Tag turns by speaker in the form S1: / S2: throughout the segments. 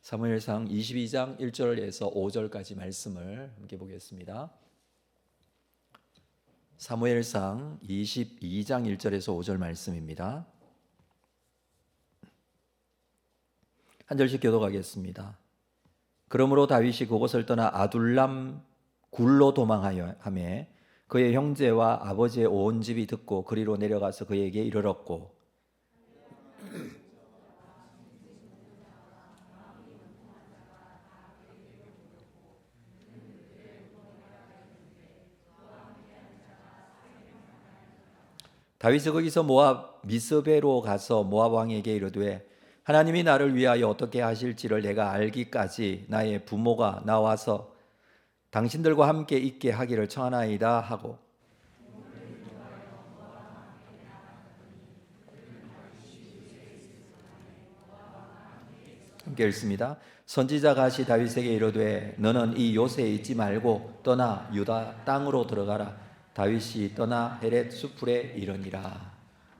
S1: 사무엘상 22장 1절에서 5절까지 말씀을 함께 보겠습니다. 사무엘상 22장 1절에서 5절 말씀입니다. 한 절씩 교독하겠습니다. 그러므로 다윗이 그곳을 떠나 아둘람 굴로 도망하여 하매 그의 형제와 아버지의 온 집이 듣고 그리로 내려가서 그에게 이르렀고 다윗이 거기서 모압 미스베로 가서 모압 왕에게 이르되 하나님이 나를 위하여 어떻게 하실지를 내가 알기까지 나의 부모가 나와서 당신들과 함께 있게 하기를 청하나이다 하고 함께 읽습니다. 선지자 가시 다윗에게 이르되 너는 이 요새에 있지 말고 떠나 유다 땅으로 들어가라. 다윗이 떠나 헤렛 수풀에 이르니라.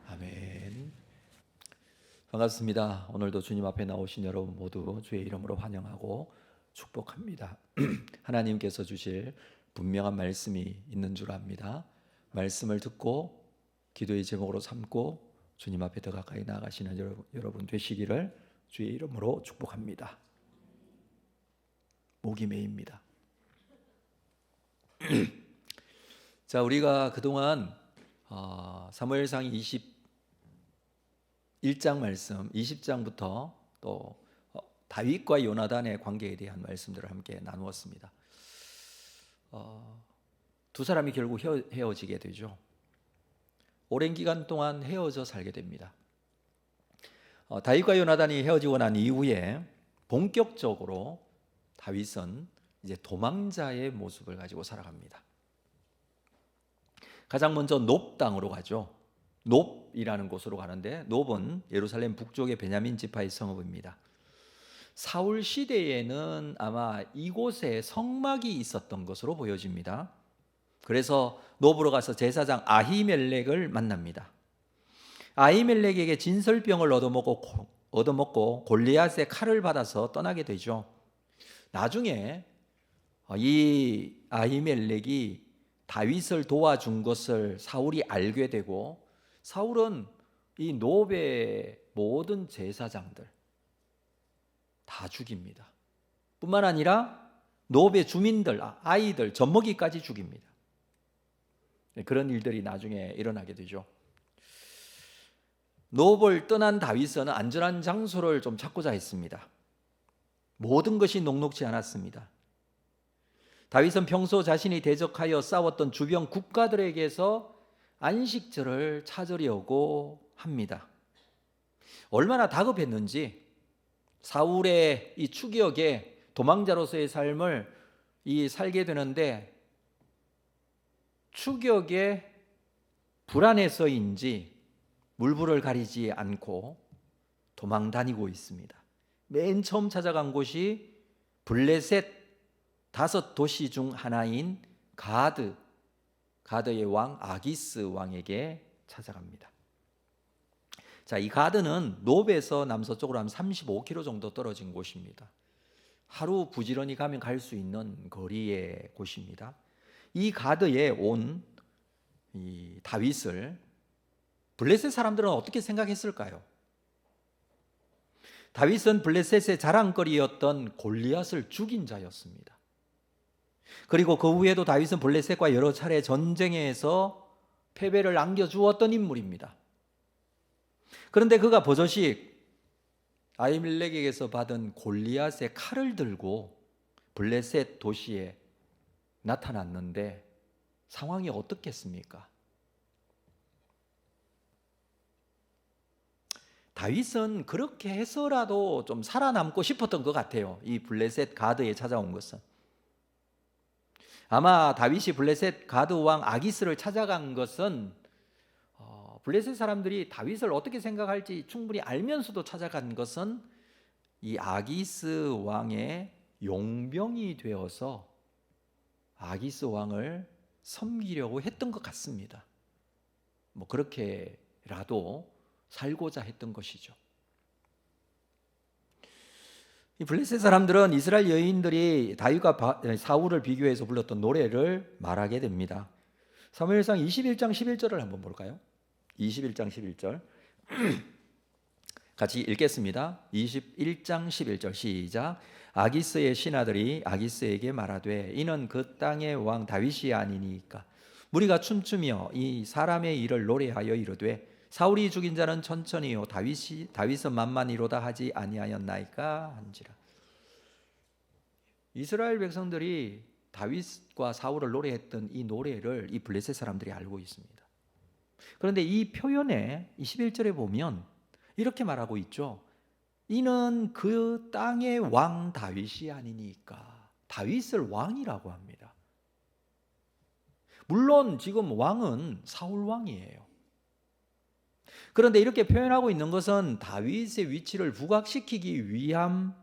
S1: 아멘. 반갑습니다. 오늘도 주님 앞에 나오신 여러분 모두 주의 이름으로 환영하고 축복합니다. 하나님께서 주실 분명한 말씀이 있는 줄 압니다. 말씀을 듣고 기도의 제목으로 삼고 주님 앞에 더 가까이 나아가시는 여러분 되시기를 주의 이름으로 축복합니다. 목이 메입니다. 자, 우리가 그동안 사무엘상 21장 말씀, 20장부터 또 다윗과 요나단의 관계에 대한 말씀들을 함께 나누었습니다. 두 사람이 결국 헤어지게 되죠. 오랜 기간 동안 헤어져 살게 됩니다. 다윗과 요나단이 헤어지고 난 이후에 본격적으로 다윗은 이제 도망자의 모습을 가지고 살아갑니다. 가장 먼저 놉 땅으로 가죠. 놉이라는 곳으로 가는데 놉은 예루살렘 북쪽의 베냐민 지파의 성읍입니다. 사울 시대에는 아마 이곳에 성막이 있었던 것으로 보여집니다. 그래서 놉으로 가서 제사장 아히멜렉을 만납니다. 아히멜렉에게 진설병을 얻어먹고 골리앗의 칼을 받아서 떠나게 되죠. 나중에 이 아히멜렉이 다윗을 도와준 것을 사울이 알게 되고 사울은 이 놉의 모든 제사장들 다 죽입니다. 뿐만 아니라 놉의 주민들, 아이들, 젖먹이까지 죽입니다. 그런 일들이 나중에 일어나게 되죠. 놉을 떠난 다윗은 안전한 장소를 좀 찾고자 했습니다. 모든 것이 녹록지 않았습니다. 다윗은 평소 자신이 대적하여 싸웠던 주변 국가들에게서 안식처를 찾으려고 합니다. 얼마나 다급했는지 사울의 이 추격에 도망자로서의 삶을 살게 되는데 추격에 불안해서인지 물불을 가리지 않고 도망 다니고 있습니다. 맨 처음 찾아간 곳이 블레셋 5도시 중 하나인 가드의 왕 아기스 왕에게 찾아갑니다. 자, 이 가드는 놉에서 남서쪽으로 한 35km 정도 떨어진 곳입니다. 하루 부지런히 가면 갈 수 있는 거리의 곳입니다. 이 가드에 온 이 다윗을 블레셋 사람들은 어떻게 생각했을까요? 다윗은 블레셋의 자랑거리였던 골리앗을 죽인 자였습니다. 그리고 그 후에도 다윗은 블레셋과 여러 차례 전쟁에서 패배를 안겨주었던 인물입니다. 그런데 그가 버젓이 아히멜렉에게서 받은 골리앗의 칼을 들고 블레셋 도시에 나타났는데 상황이 어떻겠습니까? 다윗은 그렇게 해서라도 좀 살아남고 싶었던 것 같아요. 이 블레셋 가드에 찾아온 것은. 아마 다윗이 블레셋 가드 왕 아기스를 찾아간 것은 블레셋 사람들이 다윗을 어떻게 생각할지 충분히 알면서도 찾아간 것은 이 아기스 왕의 용병이 되어서 아기스 왕을 섬기려고 했던 것 같습니다. 그렇게라도 살고자 했던 것이죠. 이 블레셋 사람들은 이스라엘 여인들이 다윗과 사울을 비교해서 불렀던 노래를 말하게 됩니다. 사무엘상 21장 11절을 한번 볼까요? 21장 11절 같이 읽겠습니다. 21장 11절 시작. 아기스의 신하들이 아기스에게 말하되 이는 그 땅의 왕 다윗이 아니니까 무리가 춤추며 이 사람의 일을 노래하여 이르되 사울이 죽인 자는 천천히요 다윗은 만만히로다 하지 아니하였나이까 한지라. 이스라엘 백성들이 다윗과 사울을 노래했던 이 노래를 이 블레셋 사람들이 알고 있습니다. 그런데 이 표현에 21절에 보면 이렇게 말하고 있죠. 이는 그 땅의 왕 다윗이 아니니까. 다윗을 왕이라고 합니다. 물론 지금 왕은 사울 왕이에요. 그런데 이렇게 표현하고 있는 것은 다윗의 위치를 부각시키기 위함일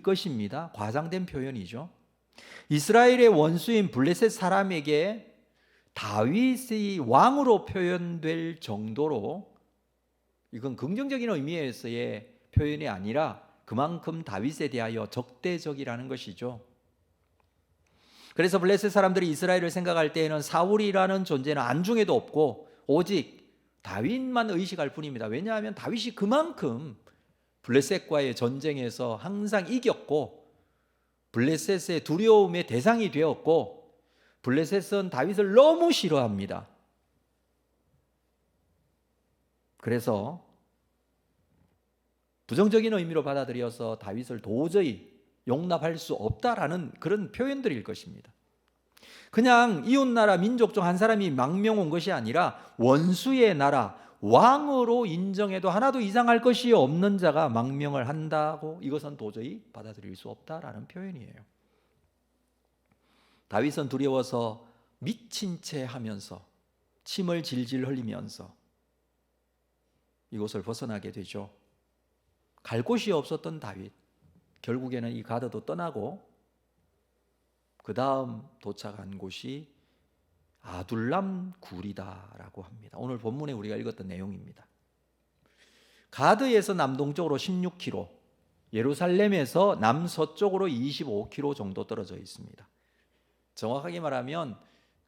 S1: 것입니다. 과장된 표현이죠. 이스라엘의 원수인 블레셋 사람에게 다윗의 왕으로 표현될 정도로 이건 긍정적인 의미에서의 표현이 아니라 그만큼 다윗에 대하여 적대적이라는 것이죠. 그래서 블레셋 사람들이 이스라엘을 생각할 때에는 사울이라는 존재는 안중에도 없고 오직 다윗만 의식할 뿐입니다. 왜냐하면 다윗이 그만큼 블레셋과의 전쟁에서 항상 이겼고 블레셋의 두려움의 대상이 되었고 블레셋은 다윗을 너무 싫어합니다. 그래서 부정적인 의미로 받아들여서 다윗을 도저히 용납할 수 없다라는 그런 표현들일 것입니다. 그냥 이웃나라 민족 중 한 사람이 망명 온 것이 아니라 원수의 나라 왕으로 인정해도 하나도 이상할 것이 없는 자가 망명을 한다고 이것은 도저히 받아들일 수 없다라는 표현이에요. 다윗은 두려워서 미친 채 하면서 침을 질질 흘리면서 이곳을 벗어나게 되죠. 갈 곳이 없었던 다윗, 결국에는 이 가드도 떠나고 그 다음 도착한 곳이 아둘람 굴이다라고 합니다. 오늘 본문에 우리가 읽었던 내용입니다. 가드에서 남동쪽으로 16km, 예루살렘에서 남서쪽으로 25km 정도 떨어져 있습니다. 정확하게 말하면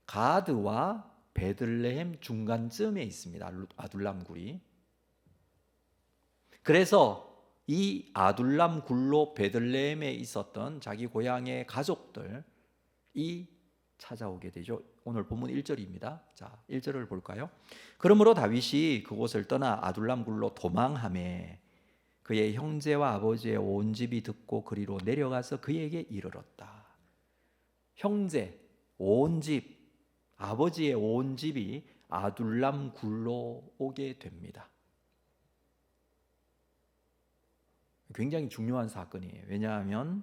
S1: 가드와 베들레헴 중간쯤에 있습니다. 아둘람 굴이. 그래서 이 아둘람 굴로 베들레헴에 있었던 자기 고향의 가족들이 찾아오게 되죠. 오늘 본문 1절입니다. 자, 1절을 볼까요? 그러므로 다윗이 그곳을 떠나 아둘람 굴로 도망하매 그의 형제와 아버지의 온 집이 듣고 그리로 내려가서 그에게 이르렀다. 형제, 온 집, 아버지의 온 집이 아둘람 굴로 오게 됩니다. 굉장히 중요한 사건이에요. 왜냐하면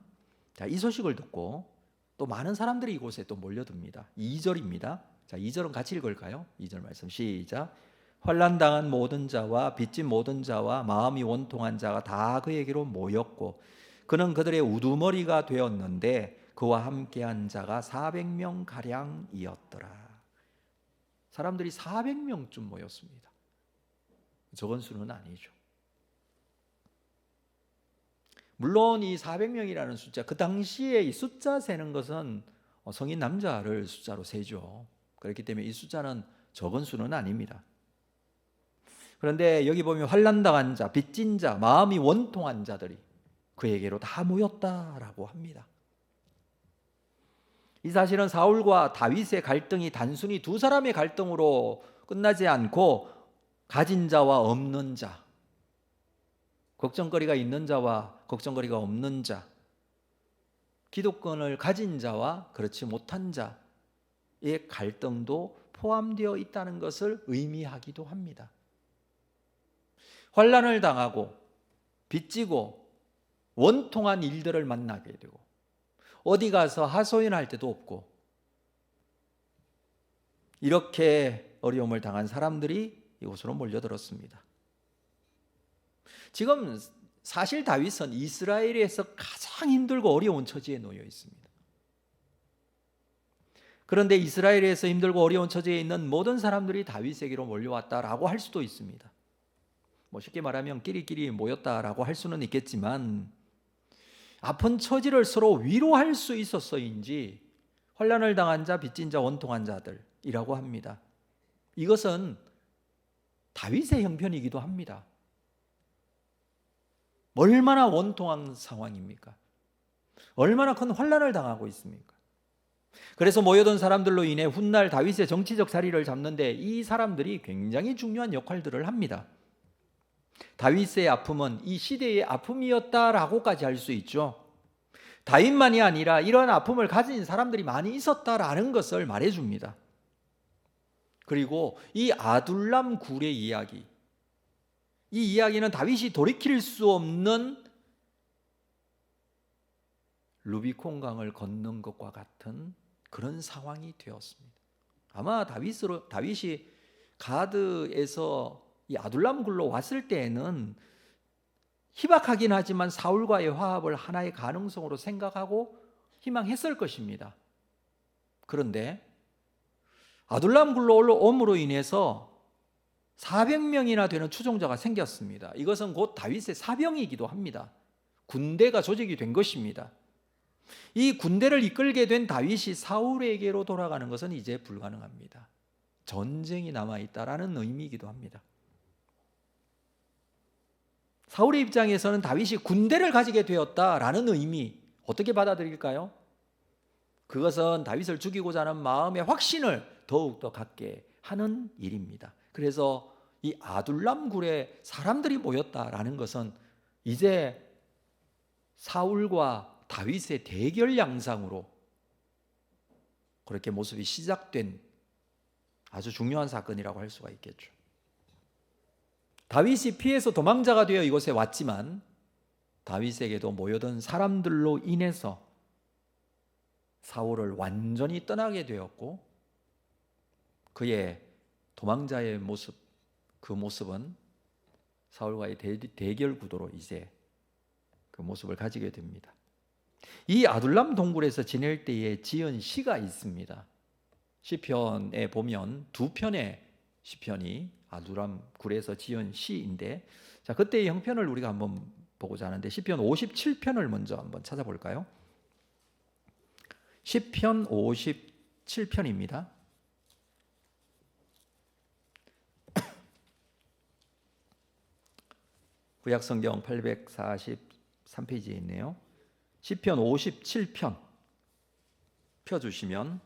S1: 이 소식을 듣고 또 많은 사람들이 이곳에 또 몰려듭니다. 2절입니다. 자, 2절은 같이 읽을까요? 2절 말씀 시작. 환난당한 모든 자와 빚진 모든 자와 마음이 원통한 자가 다 그에게로 모였고 그는 그들의 우두머리가 되었는데 그와 함께한 자가 400명 가량이었더라. 사람들이 400명쯤 모였습니다. 적은 수는 아니죠. 물론 이 400명이라는 숫자, 그 당시에 이 숫자 세는 것은 성인 남자를 숫자로 세죠. 그렇기 때문에 이 숫자는 적은 수는 아닙니다. 그런데 여기 보면 환난당한 자, 빚진 자, 마음이 원통한 자들이 그에게로 다 모였다라고 합니다. 이 사실은 사울과 다윗의 갈등이 단순히 두 사람의 갈등으로 끝나지 않고 가진 자와 없는 자, 걱정거리가 있는 자와 걱정거리가 없는 자, 기득권을 가진 자와 그렇지 못한 자의 갈등도 포함되어 있다는 것을 의미하기도 합니다. 환난을 당하고 빚지고 원통한 일들을 만나게 되고 어디 가서 하소연할 데도 없고 이렇게 어려움을 당한 사람들이 이곳으로 몰려들었습니다. 지금 사실 다윗은 이스라엘에서 가장 힘들고 어려운 처지에 놓여 있습니다. 그런데 이스라엘에서 힘들고 어려운 처지에 있는 모든 사람들이 다윗에게로 몰려왔다라고 할 수도 있습니다. 쉽게 말하면 끼리끼리 모였다라고 할 수는 있겠지만 아픈 처지를 서로 위로할 수 있었어인지 환난을 당한 자, 빚진 자, 원통한 자들이라고 합니다. 이것은 다윗의 형편이기도 합니다. 얼마나 원통한 상황입니까? 얼마나 큰 환난을 당하고 있습니까? 그래서 모여든 사람들로 인해 훗날 다윗의 정치적 자리를 잡는데 이 사람들이 굉장히 중요한 역할들을 합니다. 다윗의 아픔은 이 시대의 아픔이었다라고까지 할 수 있죠. 다윗만이 아니라 이런 아픔을 가진 사람들이 많이 있었다라는 것을 말해줍니다. 그리고 이 아둘람 굴의 이야기, 이 이야기는 다윗이 돌이킬 수 없는 루비콘강을 건넌 것과 같은 그런 상황이 되었습니다. 아마 다윗이 가드에서 이 아둘람 굴로 왔을 때에는 희박하긴 하지만 사울과의 화합을 하나의 가능성으로 생각하고 희망했을 것입니다. 그런데 아둘람 굴로 올라옴으로 인해서 400명이나 되는 추종자가 생겼습니다. 이것은 곧 다윗의 사병이기도 합니다. 군대가 조직이 된 것입니다. 이 군대를 이끌게 된 다윗이 사울에게로 돌아가는 것은 이제 불가능합니다. 전쟁이 남아있다라는 의미이기도 합니다. 사울의 입장에서는 다윗이 군대를 가지게 되었다라는 의미, 어떻게 받아들일까요? 그것은 다윗을 죽이고자 하는 마음의 확신을 더욱더 갖게 하는 일입니다. 그래서 이 아둘람 굴에 사람들이 모였다라는 것은 이제 사울과 다윗의 대결 양상으로 그렇게 모습이 시작된 아주 중요한 사건이라고 할 수가 있겠죠. 다윗이 피해서 도망자가 되어 이곳에 왔지만 다윗에게도 모여든 사람들로 인해서 사울을 완전히 떠나게 되었고 그의 도망자의 모습, 그 모습은 사울과의 대결 구도로 이제 그 모습을 가지게 됩니다. 이 아둘람 동굴에서 지낼 때에 지은 시가 있습니다. 시편에 보면 두 편의 시편이 아둘람 굴에서 지은 시인데, 자, 그때의 형편을 우리가 한번 보고자 하는데 시편 57편을 먼저 한번 찾아볼까요? 시편 57편입니다. 구약성경 843페이지에 있네요. 시편 57편 펴주시면,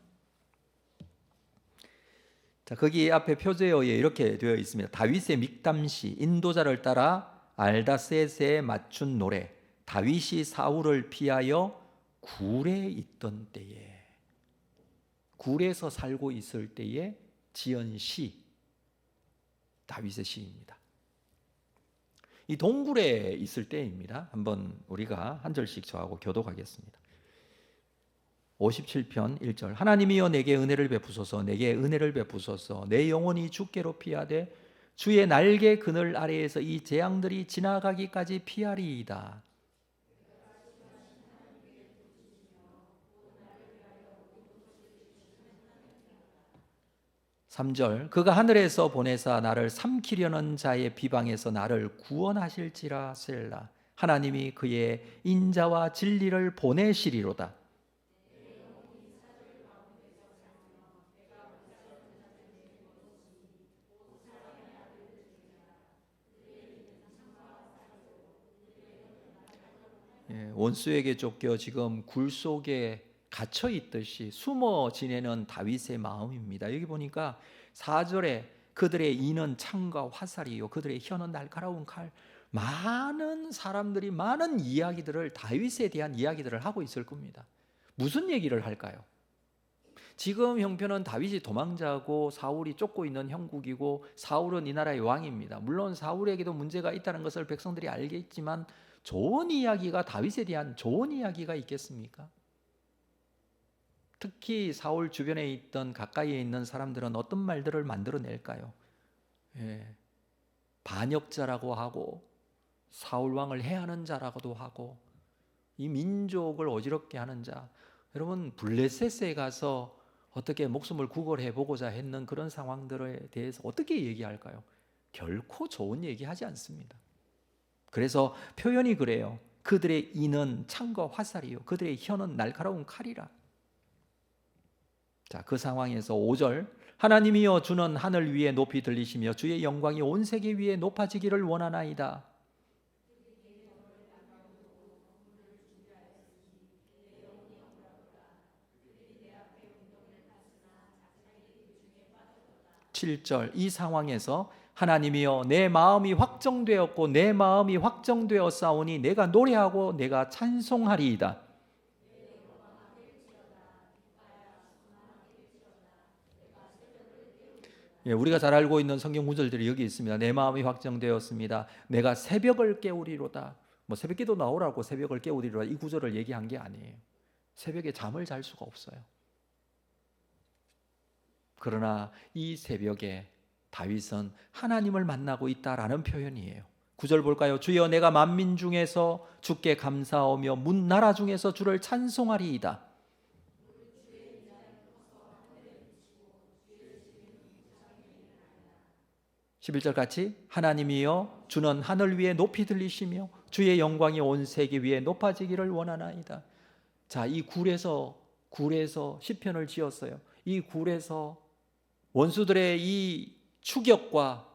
S1: 자, 거기 앞에 표제어에 이렇게 되어 있습니다. 다윗의 믹담시, 인도자를 따라 알다셋에 맞춘 노래. 다윗이 사울을 피하여 굴에 있던 때에, 굴에서 살고 있을 때에 지은 시, 다윗의 시입니다. 이 동굴에 있을 때입니다. 한번 우리가 한 절씩 저하고 교독하겠습니다. 57편 1절. 하나님이여 내게 은혜를 베푸소서, 내게 은혜를 베푸소서. 내 영혼이 주께로 피하되 주의 날개 그늘 아래에서 이 재앙들이 지나가기까지 피하리이다. 3절. 그가 하늘에서 보내사 나를 삼키려는 자의 비방에서 나를 구원하실지라. 셀라. 하나님이 그의 인자와 진리를 보내시리로다. 원수에게 쫓겨 지금 굴 속에 갇혀 있듯이 숨어 지내는 다윗의 마음입니다. 여기 보니까 4절에 그들의 이는 창과 화살이요 그들의 혀는 날카로운 칼. 많은 사람들이 많은 이야기들을, 다윗에 대한 이야기들을 하고 있을 겁니다. 무슨 얘기를 할까요? 지금 형편은 다윗이 도망자고 사울이 쫓고 있는 형국이고 사울은 이 나라의 왕입니다. 물론 사울에게도 문제가 있다는 것을 백성들이 알겠지만 좋은 이야기가, 다윗에 대한 좋은 이야기가 있겠습니까? 특히 사울 주변에 있던 가까이에 있는 사람들은 어떤 말들을 만들어낼까요? 반역자라고 하고 사울 왕을 해하는 자라고도 하고 이 민족을 어지럽게 하는 자. 여러분, 블레셋에 가서 어떻게 목숨을 구걸해 보고자 했는 그런 상황들에 대해서 어떻게 얘기할까요? 결코 좋은 얘기하지 않습니다. 그래서 표현이 그래요. 그들의 이는 창과 화살이요 그들의 혀는 날카로운 칼이라. 자, 그 상황에서 5절 하나님이여 주는 하늘 위에 높이 들리시며 주의 영광이 온 세계 위에 높아지기를 원하나이다. (7절) 이 상황에서 하나님이여 내 마음이 확정되었고 내 마음이 확정되었사오니 내가 노래하고 내가 찬송하리이다. 예, 우리가 잘 알고 있는 성경 구절들이 여기 있습니다. 내 마음이 확정되었습니다. 내가 새벽을 깨우리로다. 뭐 새벽기도 나오라고 새벽을 깨우리로다 이 구절을 얘기한 게 아니에요. 새벽에 잠을 잘 수가 없어요. 그러나 이 새벽에 다윗은 하나님을 만나고 있다라는 표현이에요. 9절 볼까요? 주여 내가 만민 중에서 주께 감사하며 문 나라 중에서 주를 찬송하리이다. 11절 같이 하나님이여 주는 하늘 위에 높이 들리시며 주의 영광이 온 세계 위에 높아지기를 원하나이다. 자, 이 굴에서 시편을 지었어요. 이 굴에서 원수들의 이 추격과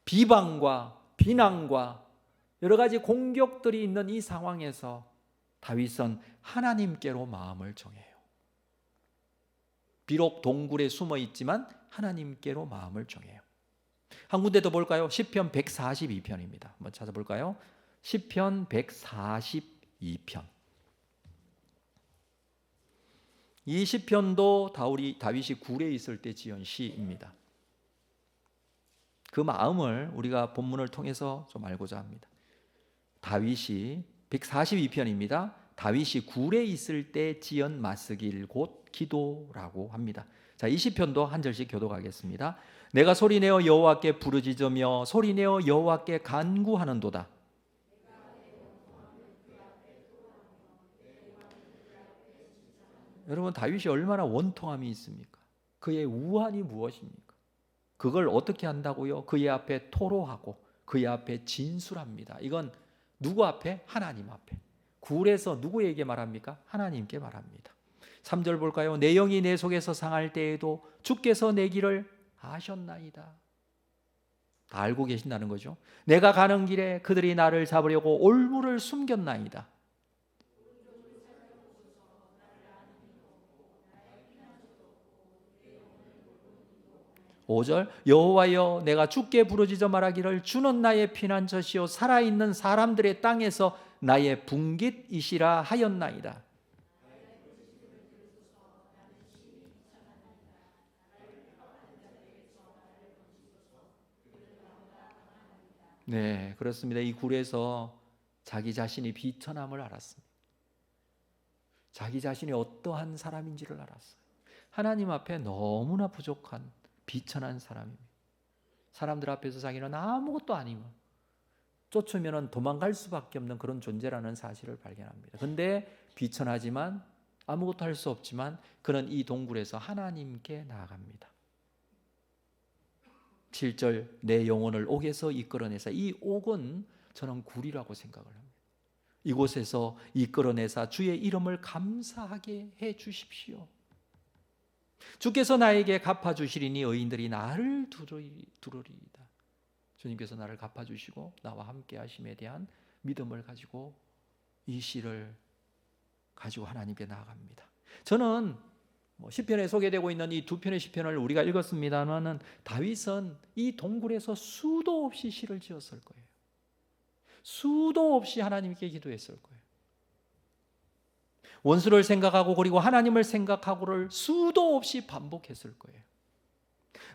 S1: 비방과 비난과 여러 가지 공격들이 있는 이 상황에서 다윗은 하나님께로 마음을 정해요. 비록 동굴에 숨어 있지만 하나님께로 마음을 정해요. 한 군데 더 볼까요? 시편 142편입니다. 한번 찾아볼까요? 시편 142편. 이 시편도 다윗이 굴에 있을 때 지은 시입니다. 그 마음을 우리가 본문을 통해서 좀 알고자 합니다. 다윗이 142편입니다. 다윗이 굴에 있을 때 지은 맞쓰길 곧 기도라고 합니다. 자, 이 시편도 한 절씩 교독하겠습니다. 내가 소리내어 여호와께 부르짖으며 소리내어 여호와께 간구하는도다. 여러분, 다윗이 얼마나 원통함이 있습니까? 그의 우환이 무엇입니까? 그걸 어떻게 한다고요? 그의 앞에 토로하고 그의 앞에 진술합니다. 이건 누구 앞에? 하나님 앞에. 굴에서 누구에게 말합니까? 하나님께 말합니다. 3절 볼까요? 내 영이 내 속에서 상할 때에도 주께서 내 길을 아셨나이다. 다 알고 계신다는 거죠. 내가 가는 길에 그들이 나를 잡으려고 올무를 숨겼나이다. 5절 여호와여 내가 주께 부르짖어 말하기를 주는 나의 피난처시요 살아있는 사람들의 땅에서 나의 분깃이시라 하였나이다. 네, 그렇습니다. 이 굴에서 자기 자신이 비천함을 알았습니다. 자기 자신이 어떠한 사람인지를 알았어요. 하나님 앞에 너무나 부족한 비천한 사람입니다. 사람들 앞에서 자기는 아무것도 아니고 쫓으면 도망갈 수밖에 없는 그런 존재라는 사실을 발견합니다. 그런데 비천하지만 아무것도 할 수 없지만 그는 이 동굴에서 하나님께 나아갑니다. 7절 내 영혼을 옥에서 이끌어내사. 이 옥은 저는 굴이라고 생각을 합니다. 이곳에서 이끌어내사 주의 이름을 감사하게 해 주십시오. 주께서 나에게 갚아주시리니 의인들이 나를 두루리이다. 주님께서 나를 갚아주시고 나와 함께 하심에 대한 믿음을 가지고 이 시를 가지고 하나님께 나아갑니다. 저는 시편에 소개되고 있는 이 두 편의 시편을 우리가 읽었습니다만 다윗은 이 동굴에서 수도 없이 시를 지었을 거예요. 수도 없이 하나님께 기도했을 거예요. 원수를 생각하고 그리고 하나님을 생각하고를 수도 없이 반복했을 거예요.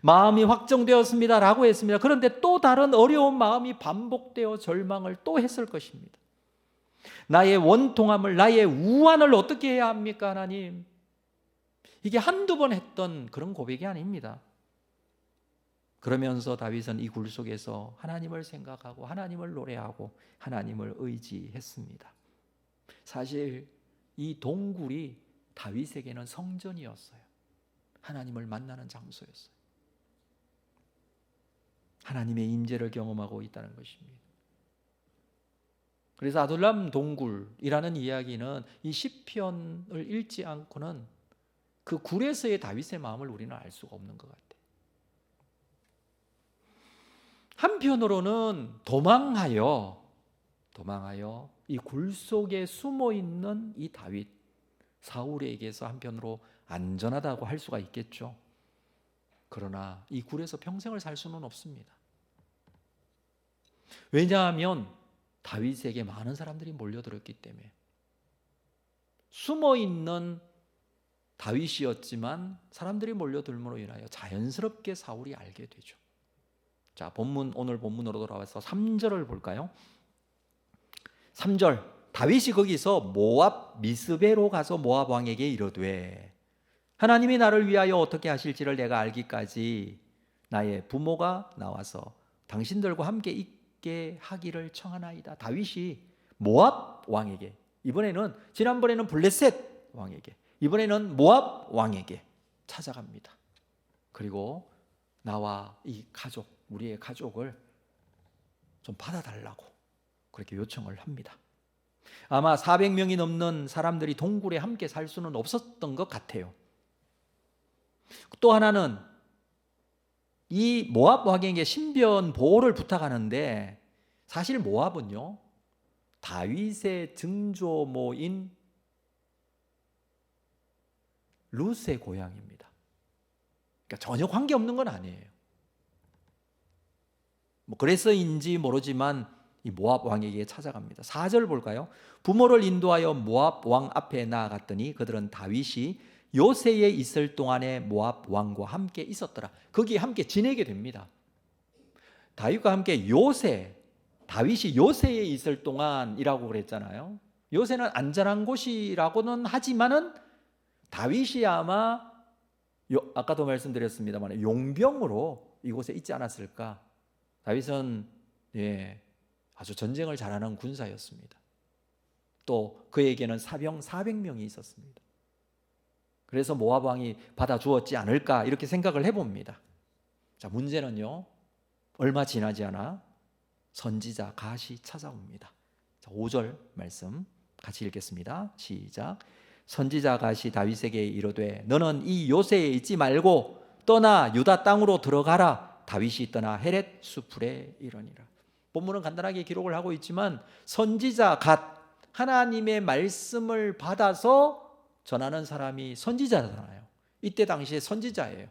S1: 마음이 확정되었습니다 라고 했습니다. 그런데 또 다른 어려운 마음이 반복되어 절망을 또 했을 것입니다. 나의 원통함을, 나의 우환을 어떻게 해야 합니까, 하나님? 이게 한두 번 했던 그런 고백이 아닙니다. 그러면서 다윗은 이 굴 속에서 하나님을 생각하고 하나님을 노래하고 하나님을 의지했습니다. 사실 이 동굴이 다윗에게는 성전이었어요. 하나님을 만나는 장소였어요. 하나님의 임재를 경험하고 있다는 것입니다. 그래서 아둘람 동굴이라는 이야기는 이 시편을 읽지 않고는 그 굴에서의 다윗의 마음을 우리는 알 수가 없는 것 같아요. 한편으로는 도망하여 이 굴 속에 숨어 있는 이 다윗, 사울에게서 한편으로 안전하다고 할 수가 있겠죠. 그러나 이 굴에서 평생을 살 수는 없습니다. 왜냐하면 다윗에게 많은 사람들이 몰려들었기 때문에. 숨어 있는 다윗이었지만 사람들이 몰려들므로 인하여 자연스럽게 사울이 알게 되죠. 자, 오늘 본문으로 돌아와서 3절을 볼까요? 3절, 다윗이 거기서 모압 미스베로 가서 모압 왕에게 이르되 하나님이 나를 위하여 어떻게 하실지를 내가 알기까지 나의 부모가 나와서 당신들과 함께 있게 하기를 청하나이다. 다윗이 모압 왕에게, 지난번에는 블레셋 왕에게, 이번에는 모압 왕에게 찾아갑니다. 그리고 나와 이 가족, 우리의 가족을 좀 받아달라고 그렇게 요청을 합니다. 아마 400명이 넘는 사람들이 동굴에 함께 살 수는 없었던 것 같아요. 또 하나는 이 모압 왕에게 신변 보호를 부탁하는데, 사실 모압은요 다윗의 증조모인 룻의 고향입니다. 그러니까 전혀 관계없는 건 아니에요. 그래서인지 모르지만 이 모압 왕에게 찾아갑니다. 4절 볼까요? 부모를 인도하여 모압 왕 앞에 나아갔더니 그들은 다윗이 요새에 있을 동안에 모압 왕과 함께 있었더라. 거기에 함께 지내게 됩니다. 다윗과 함께 다윗이 요새에 있을 동안이라고 그랬잖아요. 요새는 안전한 곳이라고는 하지만은 다윗이 아마 아까도 말씀드렸습니다만 용병으로 이곳에 있지 않았을까. 다윗은 아주 전쟁을 잘하는 군사였습니다. 또 그에게는 사병 400명이 있었습니다. 그래서 모압 왕이 받아주었지 않을까 이렇게 생각을 해봅니다. 자, 문제는요 얼마 지나지 않아 선지자 갓이 찾아옵니다. 자, 5절 말씀 같이 읽겠습니다. 시작. 선지자 갓이 다윗에게 이르되 너는 이 요새에 있지 말고 떠나 유다 땅으로 들어가라. 다윗이 떠나 헤렛 수풀에 이르니라. 본문은 간단하게 기록을 하고 있지만 선지자 갓, 하나님의 말씀을 받아서 전하는 사람이 선지자잖아요. 이때 당시에 선지자예요.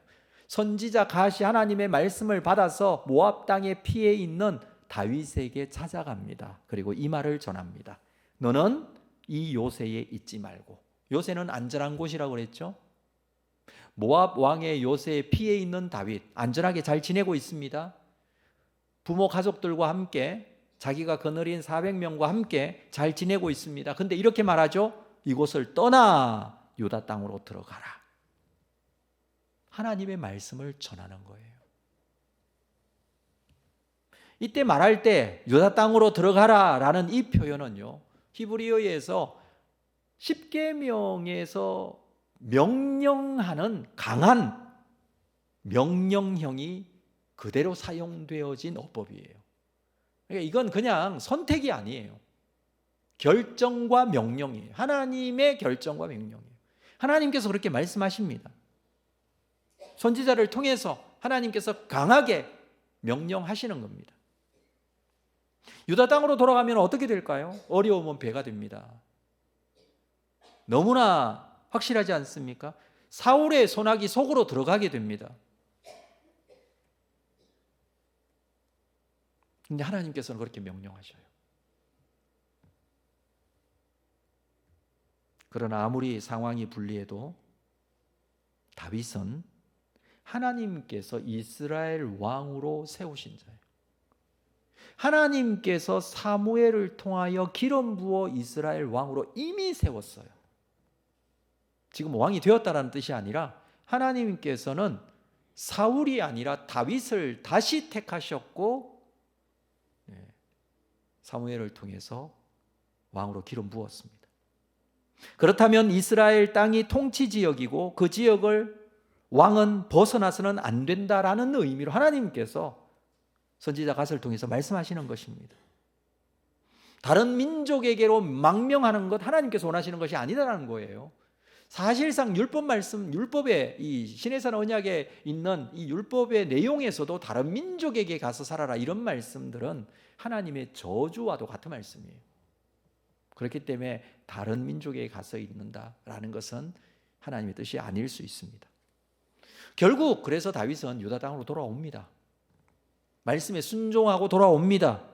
S1: 선지자 갓이 하나님의 말씀을 받아서 모압 땅에 피해 있는 다윗에게 찾아갑니다. 그리고 이 말을 전합니다. 너는 이 요새에 있지 말고. 요새는 안전한 곳이라고 그랬죠. 모압 왕의 요새에 피해 있는 다윗, 안전하게 잘 지내고 있습니다. 부모 가족들과 함께, 자기가 거느린 400명과 함께 잘 지내고 있습니다. 근데 이렇게 말하죠. 이곳을 떠나 유다 땅으로 들어가라. 하나님의 말씀을 전하는 거예요. 이때 말할 때 유다 땅으로 들어가라 라는 이 표현은요 히브리어에서 10계명에서 명령하는 강한 명령형이 그대로 사용되어진 어법이에요. 그러니까 이건 그냥 선택이 아니에요. 결정과 명령이에요. 하나님의 결정과 명령이에요. 하나님께서 그렇게 말씀하십니다. 선지자를 통해서 하나님께서 강하게 명령하시는 겁니다. 유다 땅으로 돌아가면 어떻게 될까요? 어려우면 배가 됩니다. 너무나 확실하지 않습니까? 사울의 손아귀 속으로 들어가게 됩니다. 근데 하나님께서는 그렇게 명령하셔요. 그러나 아무리 상황이 불리해도 다윗은 하나님께서 이스라엘 왕으로 세우신 자예요. 하나님께서 사무엘을 통하여 기름 부어 이스라엘 왕으로 이미 세웠어요. 지금 왕이 되었다라는 뜻이 아니라 하나님께서는 사울이 아니라 다윗을 다시 택하셨고 사무엘을 통해서 왕으로 기름 부었습니다. 그렇다면 이스라엘 땅이 통치 지역이고 그 지역을 왕은 벗어나서는 안 된다라는 의미로 하나님께서 선지자 갓을 통해서 말씀하시는 것입니다. 다른 민족에게로 망명하는 것 하나님께서 원하시는 것이 아니다라는 거예요. 사실상 율법 말씀, 율법의 이 시내산 언약에 있는 이 율법의 내용에서도 다른 민족에게 가서 살아라 이런 말씀들은 하나님의 저주와도 같은 말씀이에요. 그렇기 때문에 다른 민족에게 가서 있는다라는 것은 하나님의 뜻이 아닐 수 있습니다. 결국 그래서 다윗은 유다 땅으로 돌아옵니다. 말씀에 순종하고 돌아옵니다.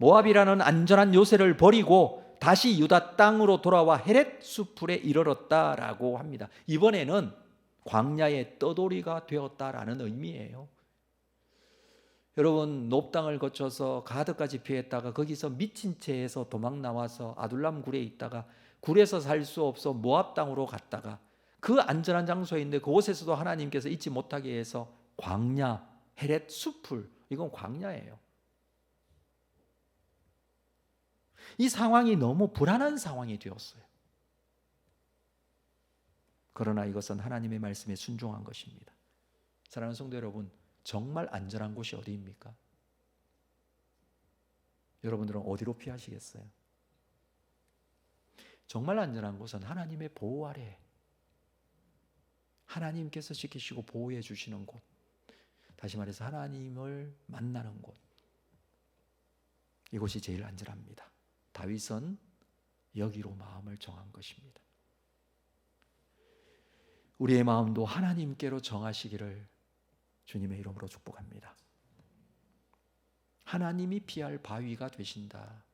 S1: 모압이라는 안전한 요새를 버리고 다시 유다 땅으로 돌아와 헤렛 수풀에 이르렀다라고 합니다. 이번에는 광야의 떠돌이가 되었다라는 의미예요. 여러분, 놉 땅을 거쳐서 가드까지 피했다가 거기서 미친 채에서 도망 나와서 아둘람 굴에 있다가 굴에서 살 수 없어 모압 땅으로 갔다가 그 안전한 장소에 있는데 그곳에서도 하나님께서 잊지 못하게 해서 광야, 헤렛 수풀, 이건 광야예요. 이 상황이 너무 불안한 상황이 되었어요. 그러나 이것은 하나님의 말씀에 순종한 것입니다. 사랑하는 성도 여러분, 정말 안전한 곳이 어디입니까? 여러분들은 어디로 피하시겠어요? 정말 안전한 곳은 하나님의 보호 아래, 하나님께서 지키시고 보호해 주시는 곳, 다시 말해서 하나님을 만나는 곳, 이곳이 제일 안전합니다. 다윗은 여기로 마음을 정한 것입니다. 우리의 마음도 하나님께로 정하시기를 주님의 이름으로 축복합니다. 하나님이 피할 바위가 되신다.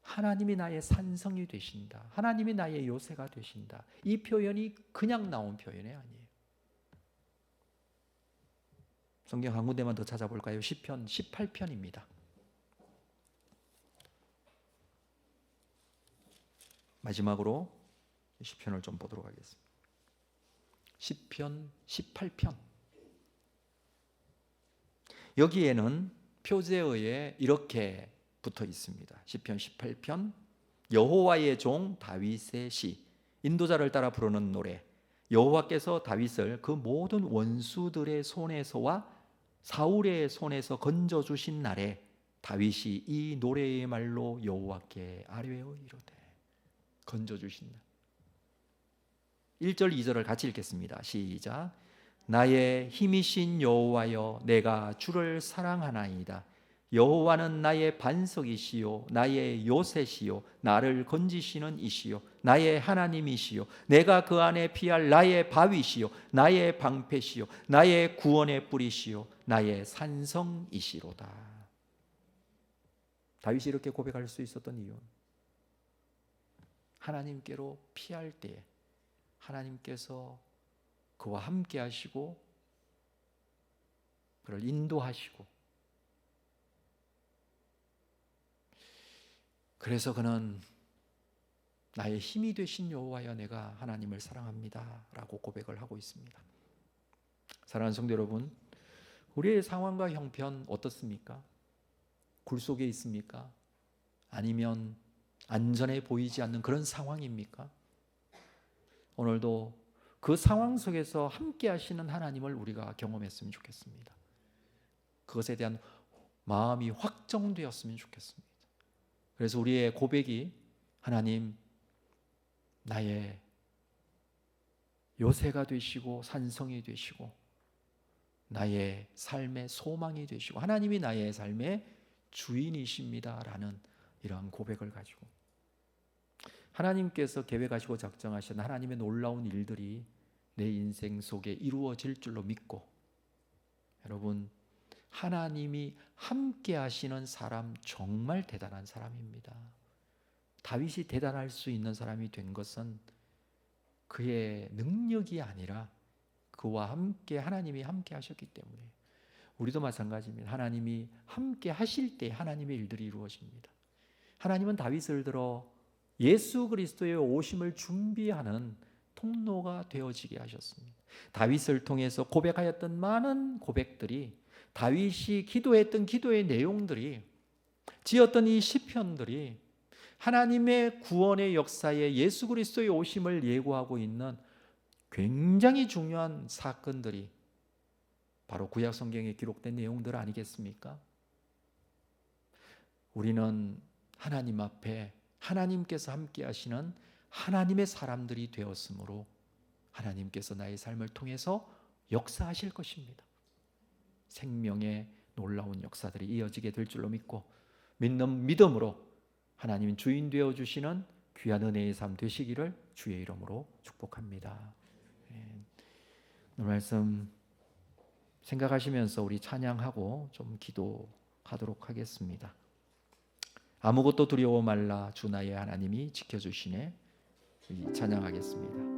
S1: 하나님이 나의 산성이 되신다. 하나님이 나의 요새가 되신다. 이 표현이 그냥 나온 표현이 아니에요. 성경 한 군데만 더 찾아볼까요? 시편 18편입니다. 마지막으로 시편을 좀 보도록 하겠습니다. 시편 18편. 여기에는 표제어에 이렇게 붙어 있습니다. 시편 18편, 여호와의 종 다윗의 시, 인도자를 따라 부르는 노래. 여호와께서 다윗을 그 모든 원수들의 손에서와 사울의 손에서 건져주신 날에 다윗이 이 노래의 말로 여호와께 아뢰어 이르되. 건져주신 날. 1절 2절을 같이 읽겠습니다. 시작. 나의 힘이신 여호와여, 내가 주를 사랑하나이다. 여호와는 나의 반석이시요 나의 요새시요 나를 건지시는 이시요 나의 하나님이시요 내가 그 안에 피할 나의 바위시요 나의 방패시요 나의 구원의 뿌리시요 나의 산성이시로다. 다윗이 이렇게 고백할 수 있었던 이유는 하나님께로 피할 때에 하나님께서 그와 함께 하시고 그를 인도하시고, 그래서 그는 나의 힘이 되신 여호와여, 내가 하나님을 사랑합니다 라고 고백을 하고 있습니다. 사랑하는 성도 여러분, 우리의 상황과 형편 어떻습니까? 굴 속에 있습니까? 아니면 안전해 보이지 않는 그런 상황입니까? 오늘도 그 상황 속에서 함께 하시는 하나님을 우리가 경험했으면 좋겠습니다. 그것에 대한 마음이 확정되었으면 좋겠습니다. 그래서 우리의 고백이 하나님, 나의 요새가 되시고 산성이 되시고 나의 삶의 소망이 되시고 하나님이 나의 삶의 주인이십니다라는 이러한 고백을 가지고 하나님께서 계획하시고 작정하신 하나님의 놀라운 일들이 내 인생 속에 이루어질 줄로 믿고, 여러분, 하나님이 함께 하시는 사람 정말 대단한 사람입니다. 다윗이 대단할 수 있는 사람이 된 것은 그의 능력이 아니라 그와 함께 하나님이 함께 하셨기 때문에, 우리도 마찬가지입니다. 하나님이 함께 하실 때 하나님의 일들이 이루어집니다. 하나님은 다윗을 들어 예수 그리스도의 오심을 준비하는 통로가 되어지게 하셨습니다. 다윗을 통해서 고백하였던 많은 고백들이, 다윗이 기도했던 기도의 내용들이, 지었던 이 시편들이 하나님의 구원의 역사에 예수 그리스도의 오심을 예고하고 있는 굉장히 중요한 사건들이 바로 구약 성경에 기록된 내용들 아니겠습니까? 우리는 하나님 앞에 하나님께서 함께 하시는 하나님의 사람들이 되었으므로 하나님께서 나의 삶을 통해서 역사하실 것입니다. 생명의 놀라운 역사들이 이어지게 될 줄로 믿고 믿는 믿음으로 하나님 주인 되어 주시는 귀한 은혜의 삶 되시기를 주의 이름으로 축복합니다. 오늘 말씀 생각하시면서 우리 찬양하고 좀 기도하도록 하겠습니다. 아무것도 두려워 말라 주 나의 하나님이 지켜주시네. 찬양하겠습니다.